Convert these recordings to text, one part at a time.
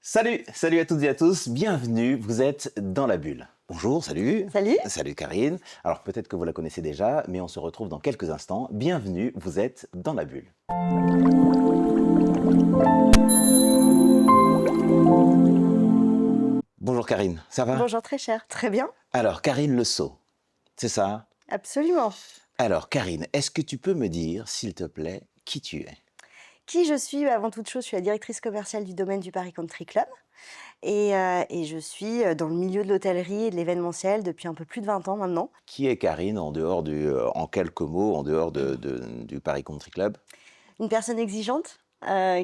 Salut à toutes et à tous, bienvenue, vous êtes dans la bulle. Bonjour, salut. Salut. Salut Karine. Alors peut-être que vous la connaissez déjà, mais on se retrouve dans quelques instants. Bienvenue, vous êtes dans la bulle. Bonjour Karine, ça va? Bonjour très cher. Très bien. Alors Karine Le Sceau, c'est ça? Absolument. Alors Karine, est-ce que tu peux me dire, s'il te plaît, qui tu es? Qui je suis? Avant toute chose, je suis la directrice commerciale du domaine du Paris Country Club et je suis, dans le milieu de l'hôtellerie et de l'événementiel depuis un peu plus de 20 ans maintenant. Qui est Karine en dehors en quelques mots, en dehors du Paris Country Club? Une personne exigeante,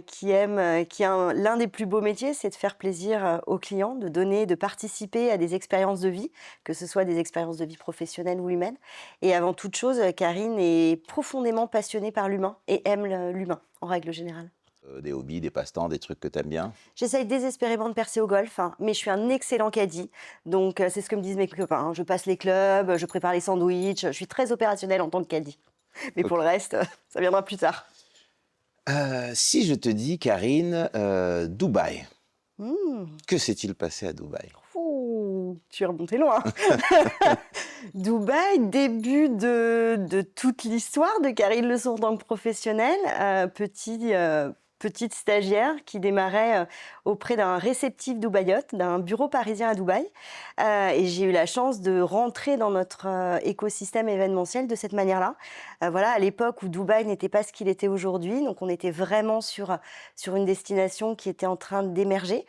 qui aime, qui a l'un des plus beaux métiers, c'est de faire plaisir, aux clients, de donner, de participer à des expériences de vie, que ce soit des expériences de vie professionnelles ou humaines. Et avant toute chose, Karine est profondément passionnée par l'humain et aime l'humain, en règle générale. Des hobbies, des passe-temps, des trucs que tu aimes bien? J'essaye désespérément de percer au golf, hein, mais je suis un excellent caddie. Donc, c'est ce que me disent mes copains, hein. Je passe les clubs, je prépare les sandwichs, je suis très opérationnelle en tant que caddie. Mais pour Ok. le reste, ça viendra plus tard. Si je te dis, Karine, Dubaï, Mmh. que s'est-il passé à Dubaï? Ouh, tu es remonté loin. Dubaï, début de toute l'histoire de Karine Le Sceau en tant que professionnelle. Petite stagiaire qui démarrait auprès d'un réceptif dubaïote, d'un bureau parisien à Dubaï. Et j'ai eu la chance de rentrer dans notre écosystème événementiel de cette manière-là. Voilà, à l'époque où Dubaï n'était pas ce qu'il était aujourd'hui. Donc on était vraiment sur une destination qui était en train d'émerger,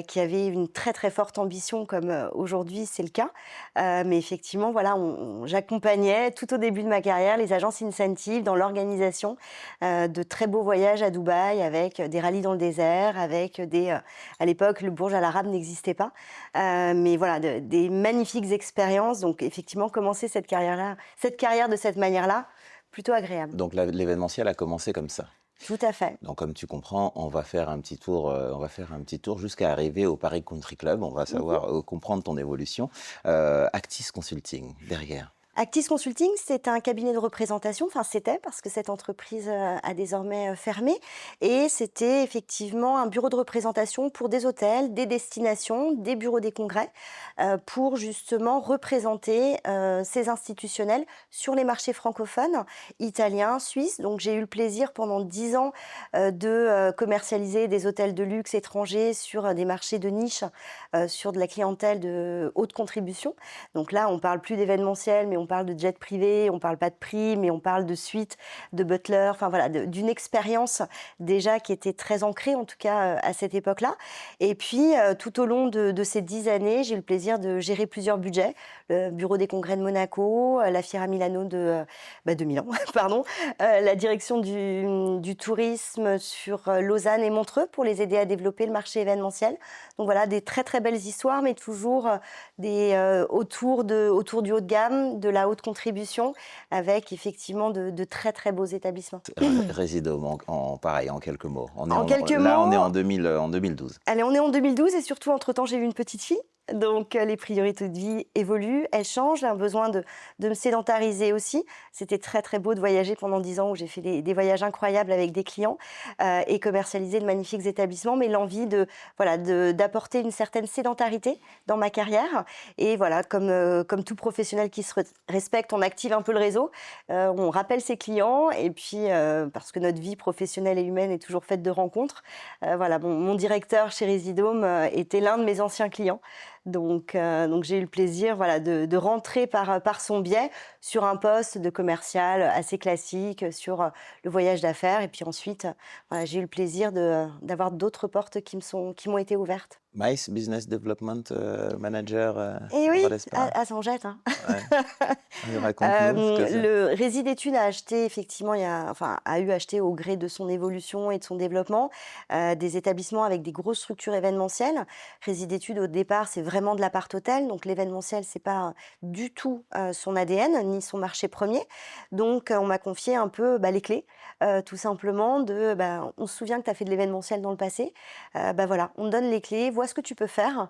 qui avait une très très forte ambition comme aujourd'hui c'est le cas. Mais effectivement, voilà, j'accompagnais tout au début de ma carrière les agences incentives dans l'organisation de très beaux voyages à Dubaï avec des rallyes dans le désert, avec à l'époque, le Burj Al Arab n'existait pas. Mais voilà, des magnifiques expériences. Donc effectivement, commencer cette carrière de cette manière-là, plutôt agréable. Donc l'événementiel a commencé comme ça. Tout à fait. Donc comme tu comprends, on va faire un petit tour, jusqu'à arriver au Paris Country Club. On va Mhm. savoir comprendre ton évolution. Actis Consulting derrière. Actis Consulting, c'est un cabinet de représentation, enfin c'était parce que cette entreprise a désormais fermé et c'était effectivement un bureau de représentation pour des hôtels, des destinations, des bureaux des congrès pour justement représenter ces institutionnels sur les marchés francophones, italiens, suisses. Donc j'ai eu le plaisir pendant 10 ans de commercialiser des hôtels de luxe étrangers sur des marchés de niche, sur de la clientèle de haute contribution. Donc là, on parle plus d'événementiel, mais on parle de jet privé, on parle pas de prix, mais on parle de suite, de butler, enfin voilà, d'une expérience déjà qui était très ancrée, en tout cas à cette époque-là. Et puis, tout au long de ces 10 années, j'ai eu le plaisir de gérer plusieurs budgets. Le Bureau des congrès de Monaco, la Fiera Milano de Milan, pardon, la direction du tourisme sur Lausanne et Montreux pour les aider à développer le marché événementiel. Donc voilà, des très très belles histoires, mais toujours autour du haut de gamme, de la haute contribution, avec effectivement de très très beaux établissements. Résidom, pareil, en quelques mots. En quelques Là, on est mots, en 2012. allez, on est en 2012 et surtout, entre-temps, j'ai eu une petite fille. Donc, les priorités de vie évoluent, elles changent. J'ai un besoin de me sédentariser aussi. C'était très, très beau de voyager pendant 10 ans où j'ai fait des voyages incroyables avec des clients et commercialiser de magnifiques établissements. Mais l'envie d'apporter une certaine sédentarité dans ma carrière. Et voilà, comme tout professionnel qui se respecte, on active un peu le réseau. On rappelle ses clients et puis, parce que notre vie professionnelle et humaine est toujours faite de rencontres. Voilà, mon directeur chez Residome était l'un de mes anciens clients. Donc j'ai eu le plaisir voilà, de rentrer par son biais sur un poste de commercial assez classique, sur le voyage d'affaires. Et puis ensuite, voilà, j'ai eu le plaisir d'avoir d'autres portes qui m'ont été ouvertes. Mice, Business Development Manager Et à oui, Val-Esparra. ça en jette, hein. Ouais. Raconte-nous ce que c'est. Le Rési d'études a acheté effectivement, a eu acheté au gré de son évolution et de son développement, des établissements avec des grosses structures événementielles. Rési d'études, au départ, c'est vraiment de l'appart-hôtel, donc l'événementiel, c'est pas du tout, son ADN, ni son marché premier. Donc, on m'a confié un peu, les clés, tout simplement «On se souvient que tu as fait de l'événementiel dans le passé, voilà, on te donne les clés, vois ce que tu peux faire».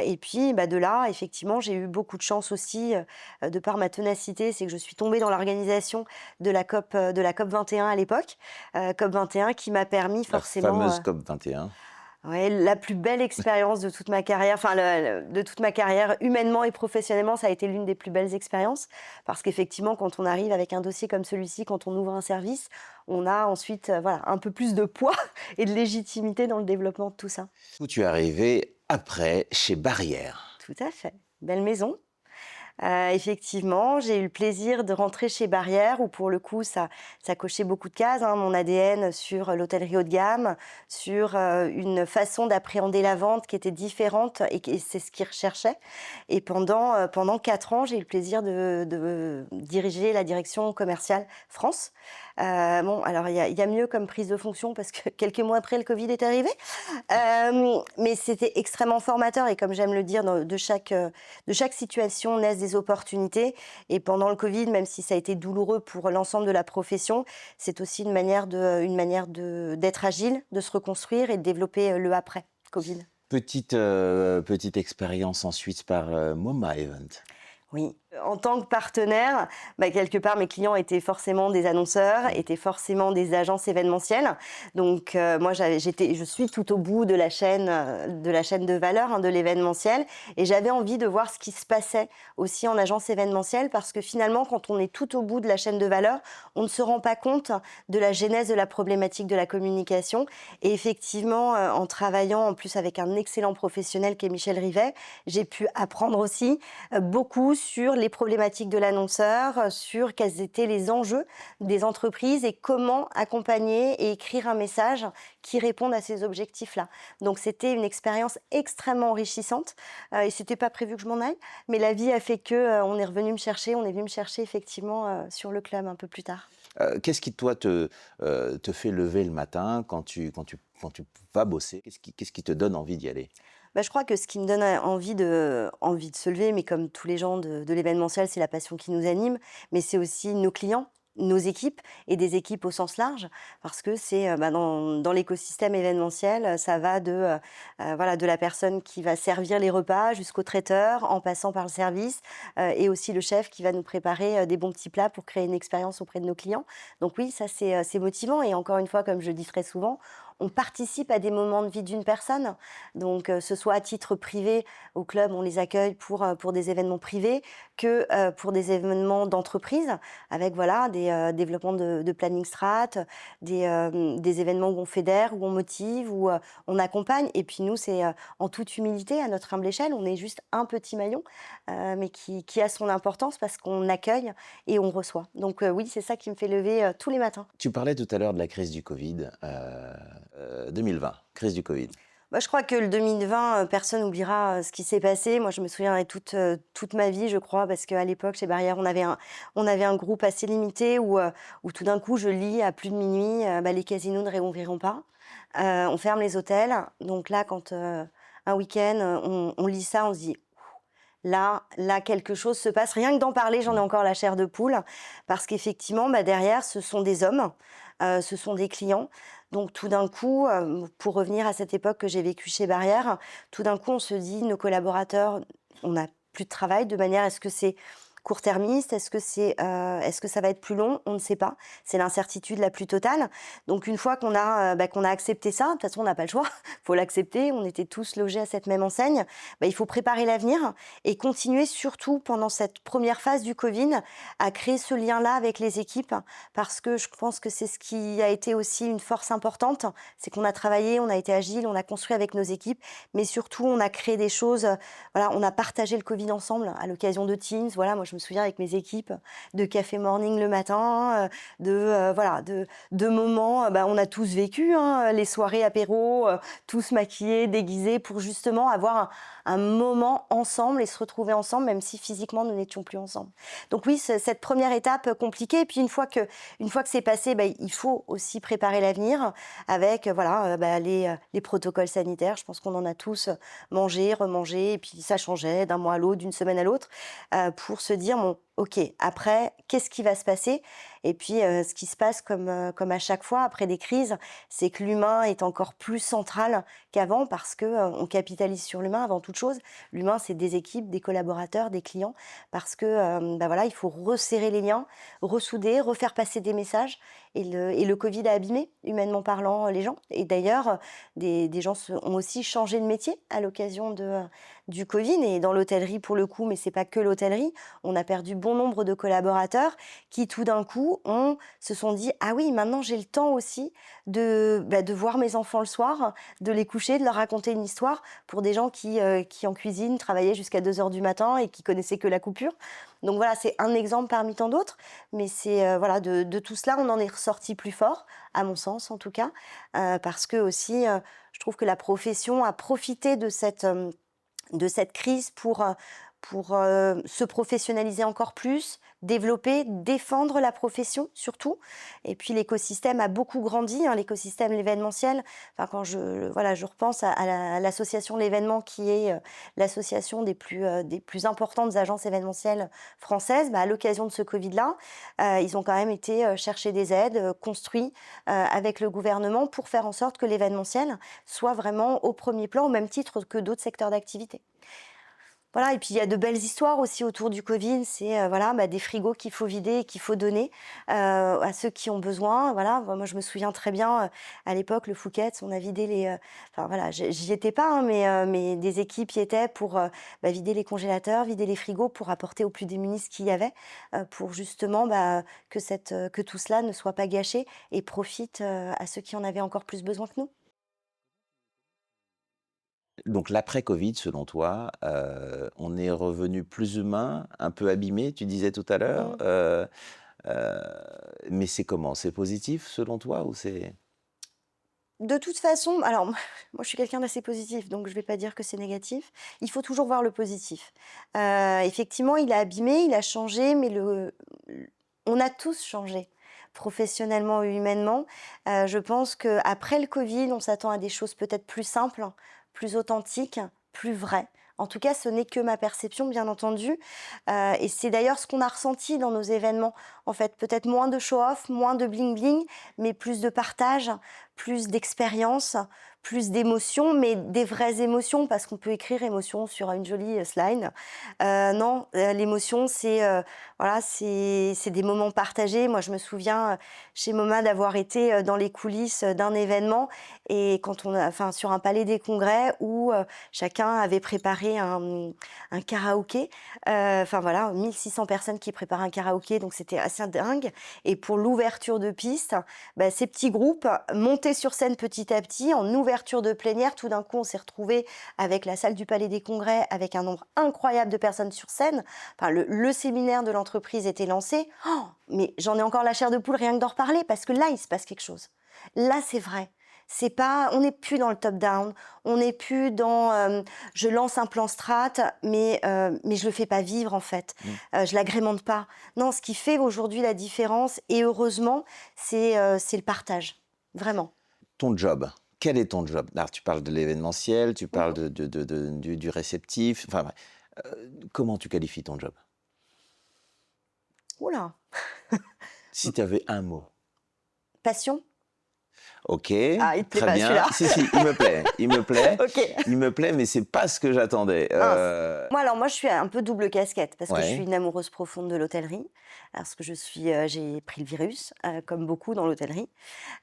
Et puis, de là, effectivement, j'ai eu beaucoup de chance aussi, de par ma ténacité, c'est que je suis tombée dans l'organisation de la COP 21 à l'époque. COP 21 qui m'a permis La forcément, fameuse COP 21. Ouais, la plus belle expérience de toute ma carrière, enfin de toute ma carrière humainement et professionnellement, ça a été l'une des plus belles expériences. Parce qu'effectivement, quand on arrive avec un dossier comme celui-ci, quand on ouvre un service, on a ensuite, voilà, un peu plus de poids et de légitimité dans le développement de tout ça. Où tu es arrivé après chez Barrière. Tout à fait. Belle maison. Effectivement, j'ai eu le plaisir de rentrer chez Barrière où pour le coup ça cochait beaucoup de cases, hein. Mon ADN sur l'hôtellerie haut de gamme, sur, une façon d'appréhender la vente qui était différente et c'est ce qu'ils recherchaient et pendant 4 ans, j'ai eu le plaisir de diriger la direction commerciale France. Bon alors il y a mieux comme prise de fonction parce que quelques mois après le covid est arrivé, mais c'était extrêmement formateur et comme j'aime le dire de chaque situation naissent des opportunités et pendant le Covid, même si ça a été douloureux pour l'ensemble de la profession, c'est aussi une manière d'être agile, de se reconstruire et de développer, le après Covid. Petite expérience ensuite par, Moma Event. Oui. En tant que partenaire, bah, quelque part, mes clients étaient forcément des annonceurs, étaient forcément des agences événementielles. Donc, moi, je suis tout au bout de la chaîne de valeur, hein, de l'événementiel. Et j'avais envie de voir ce qui se passait aussi en agence événementielle parce que finalement, quand on est tout au bout de la chaîne de valeur, on ne se rend pas compte de la genèse de la problématique de la communication. Et effectivement, en travaillant en plus avec un excellent professionnel qui est Michel Rivet, j'ai pu apprendre aussi beaucoup sur les problématiques de l'annonceur, sur quels étaient les enjeux des entreprises et comment accompagner et écrire un message qui réponde à ces objectifs-là. Donc c'était une expérience extrêmement enrichissante et c'était pas prévu que je m'en aille, mais la vie a fait que on est venu me chercher effectivement sur le club un peu plus tard. Qu'est-ce qui toi te fait lever le matin quand tu vas bosser? Qu'est-ce qui te donne envie d'y aller? Bah, je crois que ce qui me donne envie de se lever, mais comme tous les gens de l'événementiel, c'est la passion qui nous anime, mais c'est aussi nos clients, nos équipes et des équipes au sens large parce que c'est, bah, dans l'écosystème événementiel, ça va voilà, de la personne qui va servir les repas jusqu'au traiteur, en passant par le service, et aussi le chef qui va nous préparer, des bons petits plats pour créer une expérience auprès de nos clients. Donc oui, ça c'est motivant et encore une fois, comme je le dis très souvent, on participe à des moments de vie d'une personne. Donc, ce soit à titre privé, au club, on les accueille pour des événements privés, que, pour des événements d'entreprise avec voilà des, développements de planning strat, des événements où on fédère, où on motive, où, on accompagne et puis nous, c'est, en toute humilité, à notre humble échelle, on est juste un petit maillon, mais qui a son importance parce qu'on accueille et on reçoit. Donc, oui, c'est ça qui me fait lever, tous les matins. Tu parlais tout à l'heure de la crise du Covid, 2020, crise du Covid. Bah, je crois que le 2020, personne n'oubliera, ce qui s'est passé. Moi, je me souviendrai toute ma vie, je crois, parce qu'à l'époque, chez Barrière, on avait un groupe assez limité où tout d'un coup, je lis à plus de minuit, bah, les casinos ne réouvriront pas. On ferme les hôtels. Donc là, quand, un week-end, on lit ça, on se dit: Là, quelque chose se passe. Rien que d'en parler, j'en ai Mmh. encore la chair de poule parce qu'effectivement, bah, derrière, ce sont des hommes, ce sont des clients. Donc tout d'un coup, pour revenir à cette époque que j'ai vécue chez Barrière, tout d'un coup, on se dit: «Nos collaborateurs, on n'a plus de travail», de manière est-ce que c'est court-termiste? Est-ce que ça va être plus long? On ne sait pas. C'est l'incertitude la plus totale. Donc une fois qu'on a accepté ça, de toute façon, on n'a pas le choix, faut l'accepter, on était tous logés à cette même enseigne, bah, il faut préparer l'avenir et continuer surtout pendant cette première phase du Covid à créer ce lien-là avec les équipes parce que je pense que c'est ce qui a été aussi une force importante, c'est qu'on a travaillé, on a été agile, on a construit avec nos équipes, mais surtout on a créé des choses, voilà, on a partagé le Covid ensemble à l'occasion de Teams. Voilà, moi je me souviens avec mes équipes de café morning le matin, voilà, de moments, bah, on a tous vécu, hein, les soirées apéro, tous maquillés, déguisés pour justement avoir un moment ensemble et se retrouver ensemble, même si physiquement nous n'étions plus ensemble. Donc oui, cette première étape compliquée, et puis une fois que c'est passé, bah, il faut aussi préparer l'avenir avec voilà, bah, les protocoles sanitaires. Je pense qu'on en a tous mangé, remangé, et puis ça changeait d'un mois à l'autre, d'une semaine à l'autre, pour se dire bon, ok, après, qu'est-ce qui va se passer? Et puis, ce qui se passe comme à chaque fois après des crises, c'est que l'humain est encore plus central qu'avant parce que, on capitalise sur l'humain avant toute chose. L'humain, c'est des équipes, des collaborateurs, des clients parce que, bah, voilà, il faut resserrer les liens, ressouder, refaire passer des messages et le covid a abîmé, humainement parlant, les gens et d'ailleurs, des gens se ont aussi changé de métier à l'occasion du covid et dans l'hôtellerie pour le coup, mais c'est pas que l'hôtellerie. On a perdu bon nombre de collaborateurs qui tout d'un coup se sont dit: «Ah oui, maintenant j'ai le temps aussi de voir mes enfants le soir, de les coucher, de leur raconter une histoire», pour des gens qui en cuisine travaillaient jusqu'à 2 heures du matin et qui connaissaient que la coupure. Donc voilà, c'est un exemple parmi tant d'autres, mais c'est, voilà, de tout cela, on en est ressorti plus fort, à mon sens en tout cas, parce que aussi, je trouve que la profession a profité de cette crise pour se professionnaliser encore plus, développer, défendre la profession surtout. Et puis l'écosystème a beaucoup grandi, hein, l'écosystème l'événementiel. Enfin, quand je repense à l'association L'événement qui est l'association des plus importantes agences événementielles françaises, bah, à l'occasion de ce Covid-là, ils ont quand même été chercher des aides, construits avec le gouvernement pour faire en sorte que l'événementiel soit vraiment au premier plan, au même titre que d'autres secteurs d'activité. Voilà et puis il y a de belles histoires aussi autour du covid. C'est, voilà, bah, des frigos qu'il faut vider et qu'il faut donner, à ceux qui ont besoin. Voilà, moi je me souviens très bien, à l'époque, le Fouquet's, on a vidé enfin voilà, j'y étais pas, hein, mais des équipes y étaient pour, bah, vider les congélateurs, vider les frigos pour apporter aux plus démunis ce qu'il y avait, pour justement, bah, que tout cela ne soit pas gâché et profite, à ceux qui en avaient encore plus besoin que nous. Donc l'après-Covid, selon toi, on est revenu plus humain, un peu abîmé, tu disais tout à l'heure, Mmh. heu, mais c'est comment? C'est positif selon toi ou c'est De toute façon, alors moi je suis quelqu'un d'assez positif, donc je vais pas dire que c'est négatif. Il faut toujours voir le positif. Effectivement, il a abîmé, il a changé, mais on a tous changé, professionnellement et humainement. Je pense qu'après le covid, on s'attend à des choses peut-être plus simples, plus authentiques, plus vraies. En tout cas, ce n'est que ma perception, bien entendu, et c'est d'ailleurs ce qu'on a ressenti dans nos événements. En fait, peut-être moins de show-off, moins de bling-bling, mais plus de partage, plus d'expérience, plus d'émotions, mais des vraies émotions, parce qu'on peut écrire émotion sur une jolie slide. Non, l'émotion, voilà, c'est des moments partagés. Moi, je me souviens chez MoMA d'avoir été dans les coulisses d'un événement et enfin, sur un palais des congrès où chacun avait préparé un karaoké. Enfin voilà, 1600 personnes qui préparent un karaoké, donc c'était assez dingue. Et pour l'ouverture de piste, bah, ces petits groupes montaient sur scène petit à petit en ouverture de plénière. Tout d'un coup, on s'est retrouvés avec la salle du Palais des Congrès, avec un nombre incroyable de personnes sur scène. Enfin, le séminaire de l'entreprise était lancé. Oh, mais j'en ai encore la chair de poule rien que d'en reparler parce que là, il se passe quelque chose. Là, c'est vrai. C'est pas, on n'est plus dans le top-down, on n'est plus dans je lance un plan strat, mais je le fais pas vivre en fait, mmh, je l'agrémente pas. Non, ce qui fait aujourd'hui la différence, et heureusement, c'est le partage, vraiment. ton job? Quel est ton job? Alors tu parles de l'événementiel, tu parles Mhm. du réceptif, enfin bref, comment tu qualifies ton job? Oula, Si tu avais un mot? passion. OK, Ah, il te plaît très pas bien. celui-là. Si, si, il me plaît, il me plaît, Ok. il me plaît, mais c'est pas ce que j'attendais. Mince. Moi, je suis un peu double casquette parce que je suis Ouais, une amoureuse profonde de l'hôtellerie, parce que j'ai pris le virus, comme beaucoup dans l'hôtellerie.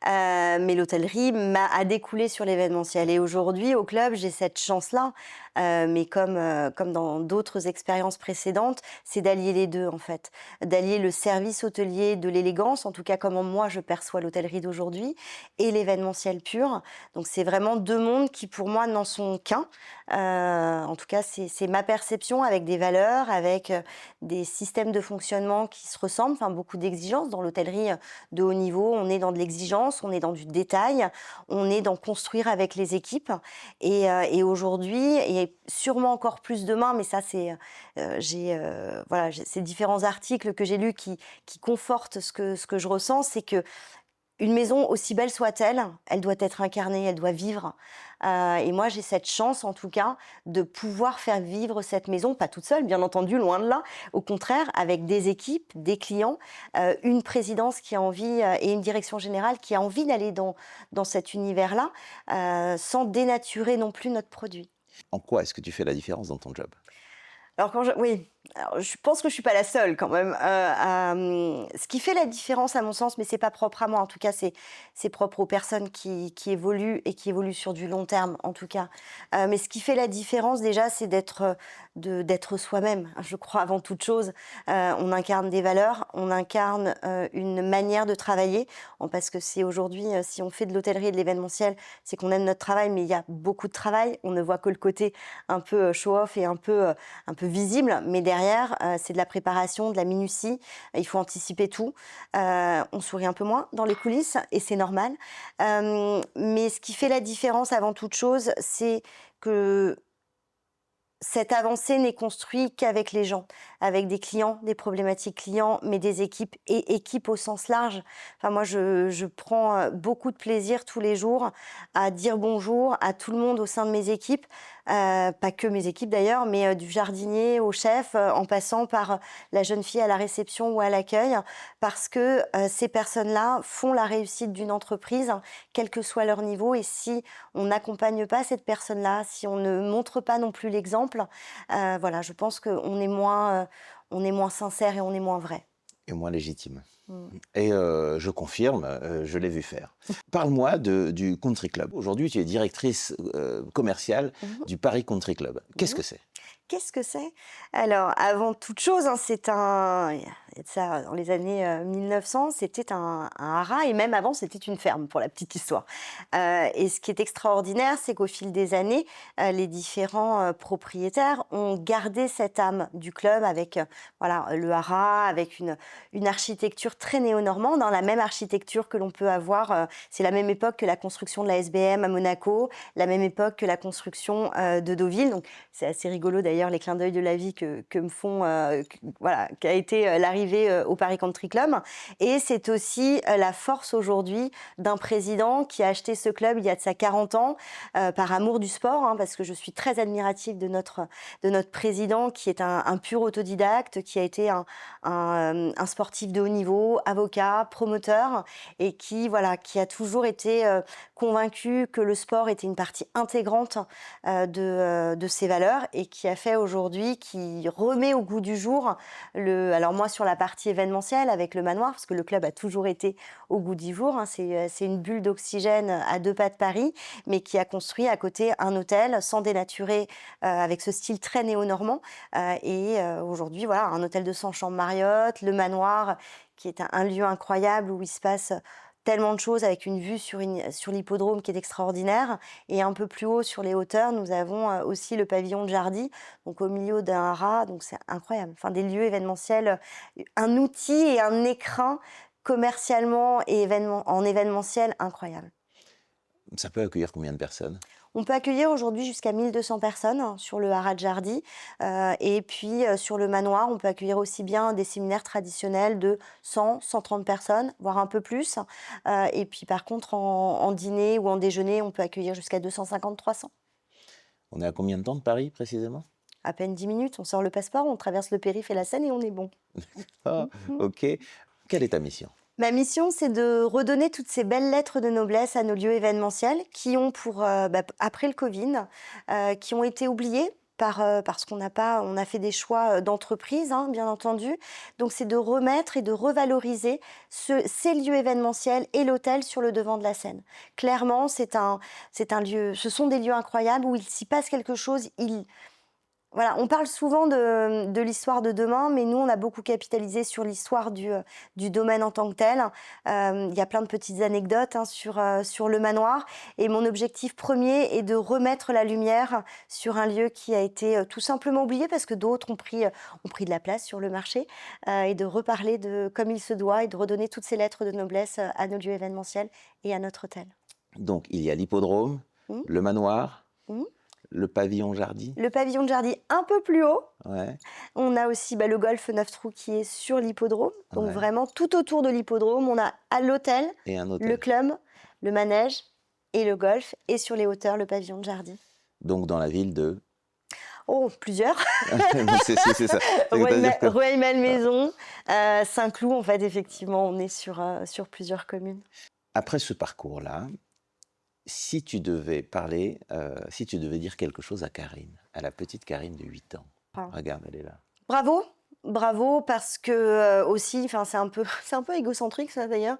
Mais l'hôtellerie a découlé sur l'événementiel et aujourd'hui au club, j'ai cette chance-là, mais comme dans d'autres expériences précédentes, c'est d'allier les 2 en fait. D'allier le service hôtelier de l'élégance, en tout cas comment moi je perçois l'hôtellerie d'aujourd'hui et l'événementiel pur. Donc c'est vraiment 2 mondes qui pour moi n'en sont qu'un. En tout cas, c'est ma perception avec des valeurs, avec, des systèmes de fonctionnement qui se ressemblent, enfin beaucoup d'exigences. Dans l'hôtellerie, de haut niveau, on est dans de l'exigence, on est dans du détail, on est dans construire avec les équipes et aujourd'hui et sûrement encore plus demain, mais ça c'est, voilà, j'ai ces différents articles que j'ai lus qui confortent ce que je ressens, c'est que Une maison, aussi belle soit-elle, elle doit être incarnée, elle doit vivre. Et moi, j'ai cette chance, en tout cas, de pouvoir faire vivre cette maison, pas toute seule, bien entendu, loin de là. Au contraire, avec des équipes, des clients, une présidence qui a envie et une direction générale qui a envie d'aller dans cet univers-là, sans dénaturer non plus notre produit. En quoi est-ce que tu fais la différence dans ton job? Alors oui, alors je pense que je suis pas la seule quand même, ce qui fait la différence à mon sens, mais c'est pas propre à moi, en tout cas, c'est propre aux personnes qui évoluent et qui évoluent sur du long terme, en tout cas. Mais ce qui fait la différence déjà, c'est d'être soi-même, je crois avant toute chose. On incarne des valeurs, on incarne, une manière de travailler, parce que c'est aujourd'hui, si on fait de l'hôtellerie et de l'événementiel, c'est qu'on aime notre travail, mais il y a beaucoup de travail. On ne voit que le côté un peu, show off et un peu visible, mais derrière, c'est de la préparation, de la minutie. Il faut anticiper tout. On sourit un peu moins dans les coulisses et c'est normal. Mais ce qui fait la différence avant toute chose, c'est que cette avancée n'est construite qu'avec les gens, avec des clients, des problématiques clients, mais des équipes et équipes au sens large. Enfin, moi, je prends beaucoup de plaisir tous les jours à dire bonjour à tout le monde au sein de mes équipes, pas que mes équipes d'ailleurs, mais du jardinier au chef, en passant par la jeune fille à la réception ou à l'accueil, parce que ces personnes-là font la réussite d'une entreprise, quel que soit leur niveau. Et si on n'accompagne pas cette personne-là, si on ne montre pas non plus l'exemple, voilà, je pense on est moins sincère et on est moins vrai. Et moins légitime. Mmh. Et je confirme, je l'ai vu faire. Parle-moi du Country Club. Aujourd'hui, tu es directrice commerciale Mmh. du Paris Country Club. Qu'est-ce Mmh. que c'est? Qu'est-ce que c'est? Alors, avant toute chose, hein, il y a de ça dans les années 1900, c'était un haras et même avant, c'était une ferme, pour la petite histoire. Et ce qui est extraordinaire, c'est qu'au fil des années, les différents propriétaires ont gardé cette âme du club avec voilà, le haras, avec une architecture très néo-normande, hein, la même architecture que l'on peut avoir. C'est la même époque que la construction de la SBM à Monaco, la même époque que la construction de Deauville. Donc, c'est assez rigolo d'ailleurs les clins d'œil de la vie que me font, voilà, qu'a été l'arrivée au Paris Country Club. Et c'est aussi la force aujourd'hui d'un président qui a acheté ce club il y a de ça 40 ans, par amour du sport, hein, parce que je suis très admirative de notre président qui est un pur autodidacte, qui a été un sportif de haut niveau, avocat, promoteur, et qui a toujours été convaincu que le sport était une partie intégrante de ses valeurs et qui a fait aujourd'hui, qui remet au goût du jour alors moi sur la partie événementielle avec le manoir, parce que le club a toujours été au goût du jour, hein, c'est une bulle d'oxygène à 2 pas de Paris, mais qui a construit à côté un hôtel sans dénaturer, avec ce style très néo-normand, aujourd'hui voilà, un hôtel de 100 chambres Marriott, le manoir qui est un lieu incroyable où il se passe tellement de choses avec une vue sur l'hippodrome qui est extraordinaire. Et un peu plus haut sur les hauteurs, nous avons aussi le pavillon de Jardy, donc au milieu d'un haras, donc c'est incroyable. Enfin, des lieux événementiels, un outil et un écrin commercialement et en événementiel incroyable. Ça peut accueillir combien de personnes? On peut accueillir aujourd'hui jusqu'à 1200 personnes sur le haras de Jardy. Et puis sur le manoir, on peut accueillir aussi bien des séminaires traditionnels de 100, 130 personnes, voire un peu plus. Et puis par contre, en dîner ou en déjeuner, on peut accueillir jusqu'à 250, 300. On est à combien de temps de Paris précisément? À peine 10 minutes, on sort le passeport, on traverse le périph' et la Seine et on est bon. Ah, ok. Quelle est ta mission? Ma mission, c'est de redonner toutes ces belles lettres de noblesse à nos lieux événementiels qui ont après le Covid, qui ont été oubliés parce qu'on on a fait des choix d'entreprise, hein, bien entendu. Donc, c'est de remettre et de revaloriser ces lieux événementiels et l'hôtel sur le devant de la scène. Clairement, c'est un lieu, ce sont des lieux incroyables où il s'y passe quelque chose. Voilà, on parle souvent de l'histoire de demain, mais nous, on a beaucoup capitalisé sur l'histoire du domaine en tant que tel. Il y a plein de petites anecdotes hein, sur le manoir. Et mon objectif premier est de remettre la lumière sur un lieu qui a été tout simplement oublié parce que d'autres ont pris de la place sur le marché et de reparler comme il se doit et de redonner toutes ces lettres de noblesse à nos lieux événementiels et à notre hôtel. Donc, il y a l'hippodrome, Mmh. le manoir, Mmh. Le pavillon Jardy? Le pavillon de Jardy un peu plus haut. Ouais, On a aussi le golf 9 trous qui est sur l'hippodrome. Donc ouais. vraiment tout autour de l'hippodrome, on a à l'hôtel, Et un le hôtel. club, le manège et le golf. Et sur les hauteurs, le pavillon de Jardy. Donc dans la ville de... Oh, plusieurs. C'est ça. C'est-à-dire que... Rueil-Malmaison, Saint-Cloud, en fait, effectivement, on est sur plusieurs communes. Après ce parcours-là, si tu devais parler, si tu devais dire quelque chose à Karine, à la petite Karine de 8 ans, Ah. regarde, elle est là. Bravo, bravo parce que aussi, enfin c'est un peu égocentrique ça d'ailleurs,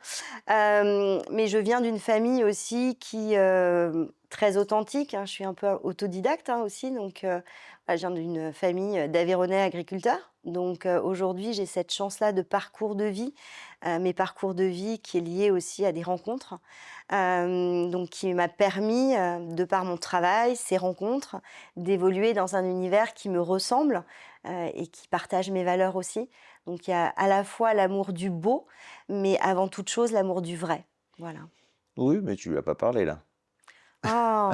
mais je viens d'une famille aussi qui très authentique, hein. Je suis un peu autodidacte hein, aussi, donc voilà, je viens d'une famille d'Aveyronais agriculteurs. Donc aujourd'hui, j'ai cette chance-là de parcours de vie, mes parcours de vie qui est lié aussi à des rencontres, donc qui m'a permis, de par mon travail, ces rencontres, d'évoluer dans un univers qui me ressemble et qui partage mes valeurs aussi. Donc il y a à la fois l'amour du beau, mais avant toute chose, l'amour du vrai. Voilà. Oui, mais tu lui as pas parlé là. Oh,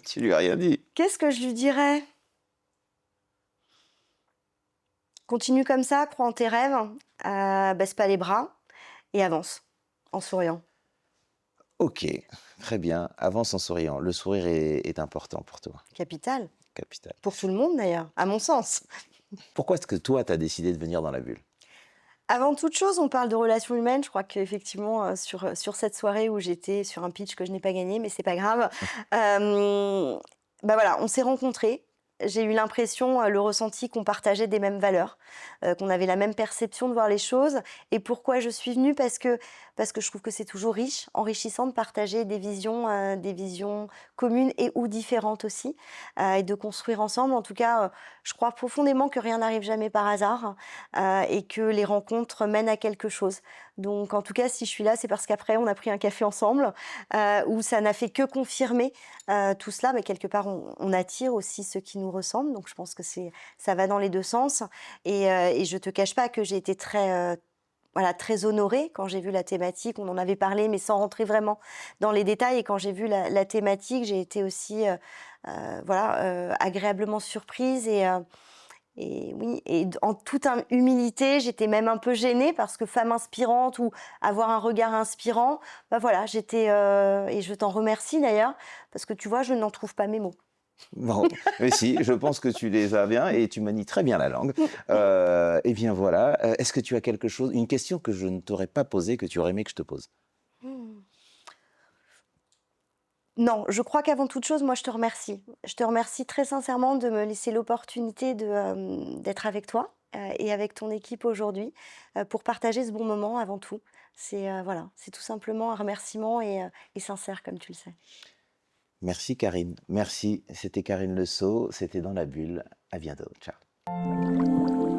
Tu lui as rien dit. qu'est-ce que je lui dirais? Continue comme ça, crois en tes rêves, baisse pas les bras et avance en souriant. Ok, très bien. Avance en souriant. Le sourire est important pour toi, Capital. capital. Pour tout le monde d'ailleurs, à mon sens. Pourquoi est-ce que toi, tu as décidé de venir dans la bulle? Avant toute chose, on parle de relations humaines. Je crois qu'effectivement, sur cette soirée où j'étais sur un pitch que je n'ai pas gagné, mais c'est pas grave. Bah voilà, on s'est rencontrés. J'ai eu l'impression, le ressenti qu'on partageait des mêmes valeurs, qu'on avait la même perception de voir les choses. Et pourquoi je suis venue? Parce que je trouve que c'est toujours riche, enrichissant de partager des visions communes et ou différentes aussi, et de construire ensemble. En tout cas, je crois profondément que rien n'arrive jamais par hasard, et que les rencontres mènent à quelque chose. Donc en tout cas, si je suis là, c'est parce qu'après, on a pris un café ensemble, où ça n'a fait que confirmer tout cela. Mais quelque part, on attire aussi ceux qui nous ressemblent. Donc je pense que ça va dans les deux sens. Et je te cache pas que j'ai été voilà, très honorée quand j'ai vu la thématique. On en avait parlé, mais sans rentrer vraiment dans les détails. Et quand j'ai vu la thématique, j'ai été aussi voilà, agréablement surprise. Et oui, et en toute humilité, j'étais même un peu gênée parce que femme inspirante ou avoir un regard inspirant, bah voilà, et je t'en remercie d'ailleurs, parce que tu vois, je n'en trouve pas mes mots. Bon, mais si, je pense que tu les as bien et tu manies très bien la langue. Eh bien voilà. Est-ce que tu as quelque chose, une question que je ne t'aurais pas posée, que tu aurais aimé que je te pose? Hmm. Non, je crois qu'avant toute chose, moi, je te remercie. Je te remercie très sincèrement de me laisser l'opportunité d'être avec toi et avec ton équipe aujourd'hui pour partager ce bon moment avant tout. Voilà, c'est tout simplement un remerciement et sincère, comme tu le sais. Merci Karine. Merci. C'était Karine Le Sceau. C'était dans la bulle. À bientôt. Ciao.